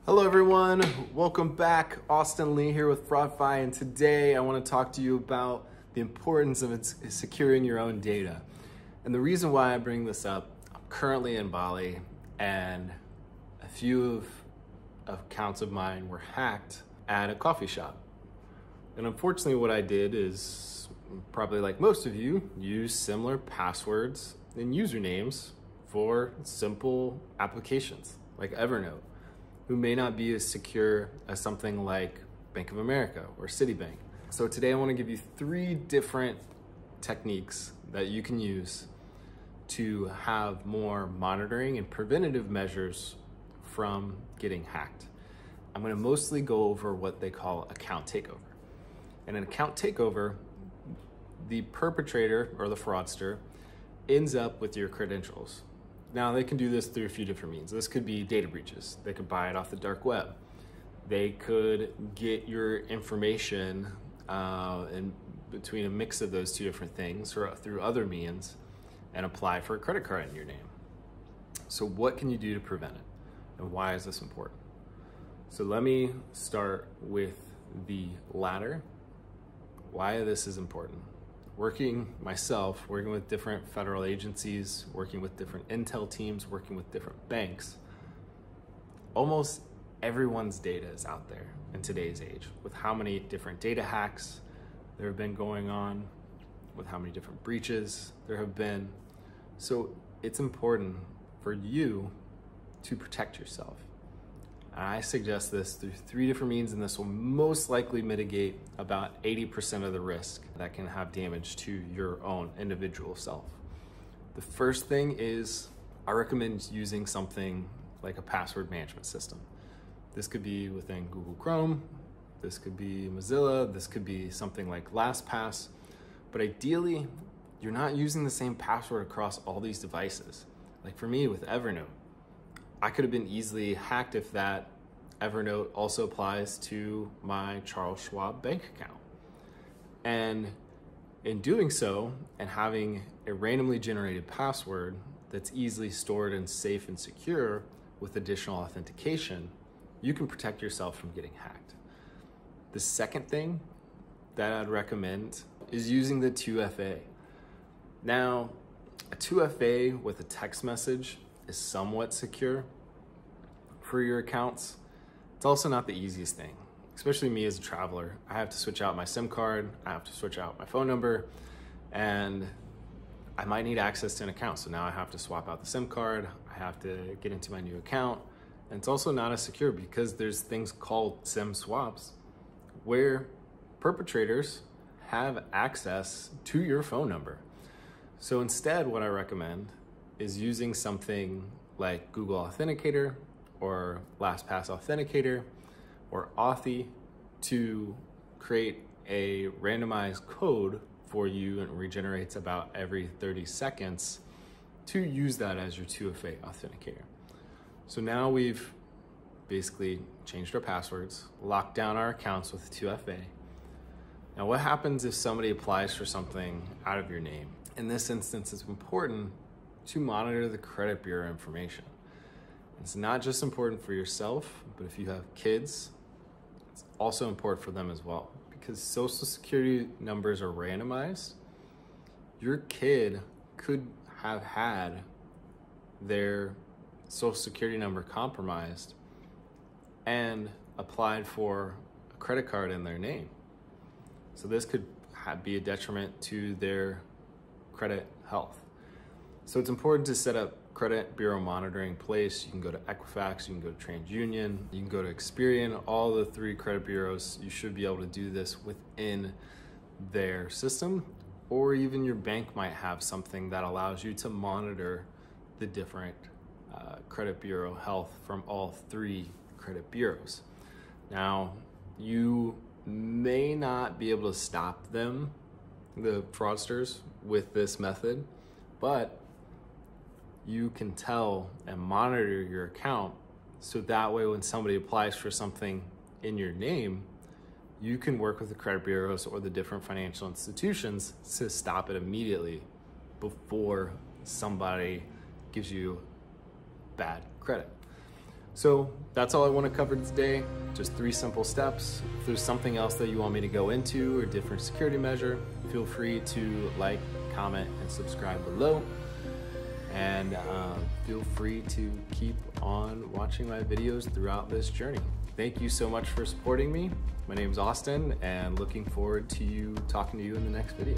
Hello everyone, welcome back. Austin Lee here with FraudFi, and today I want to talk to you about the importance of securing your own data. And the reason why I bring this up, I'm currently in Bali and a few accounts of mine were hacked at a coffee shop. And unfortunately what I did is, probably like most of you, use similar passwords and usernames for simple applications like Evernote, who may not be as secure as something like Bank of America or Citibank. So today I want to give you 3 different techniques that you can use to have more monitoring and preventative measures from getting hacked. I'm going to mostly go over what they call account takeover. And an account takeover, the perpetrator or the fraudster ends up with your credentials. Now they can do this through a few different means. This could be data breaches. They could buy it off the dark web. They could get your information in between a mix of those 2 different things or through other means and apply for a credit card in your name. So what can you do to prevent it? And why is this important? So let me start with the latter. Why this is important. Working with different federal agencies, working with different intel teams, working with different banks, almost everyone's data is out there in today's age with how many different data hacks there have been going on, with how many different breaches there have been. So it's important for you to protect yourself. And I suggest this through 3 different means, and this will most likely mitigate about 80% of the risk that can have damage to your own individual self. The first thing is I recommend using something like a password management system. This could be within Google Chrome, this could be Mozilla, this could be something like LastPass, but ideally, you're not using the same password across all these devices. Like for me with Evernote, I could have been easily hacked if that Evernote also applies to my Charles Schwab bank account. And in doing so, and having a randomly generated password that's easily stored and safe and secure with additional authentication, you can protect yourself from getting hacked. The second thing that I'd recommend is using the 2FA. Now, a 2FA with a text message is somewhat secure for your accounts. It's also not the easiest thing, especially me as a traveler. I have to switch out my SIM card, I have to switch out my phone number, and I might need access to an account. So now I have to swap out the SIM card, I have to get into my new account. And it's also not as secure because there's things called SIM swaps where perpetrators have access to your phone number. So instead, what I recommend is using something like Google Authenticator or LastPass Authenticator or Authy to create a randomized code for you, and regenerates about every 30 seconds to use that as your 2FA authenticator. So now we've basically changed our passwords, locked down our accounts with 2FA. Now what happens if somebody applies for something out of your name? In this instance, it's important to monitor the credit bureau information. It's not just important for yourself, but if you have kids, it's also important for them as well. Because social security numbers are randomized, your kid could have had their social security number compromised and applied for a credit card in their name. So this could be a detriment to their credit health. So it's important to set up credit bureau monitoring in place. You can go to Equifax, you can go to TransUnion, you can go to Experian, all the 3 credit bureaus. You should be able to do this within their system, or even your bank might have something that allows you to monitor the different credit bureau health from all 3 credit bureaus. Now, you may not be able to stop them, the fraudsters, with this method, but you can tell and monitor your account so that way when somebody applies for something in your name, you can work with the credit bureaus or the different financial institutions to stop it immediately before somebody gives you bad credit. So that's all I want to cover today. Just 3 simple steps. If there's something else that you want me to go into or different security measure, feel free to like, comment, and subscribe below. And feel free to keep on watching my videos throughout this journey. Thank you so much for supporting me. My name is Austin, and looking forward to talking to you in the next video.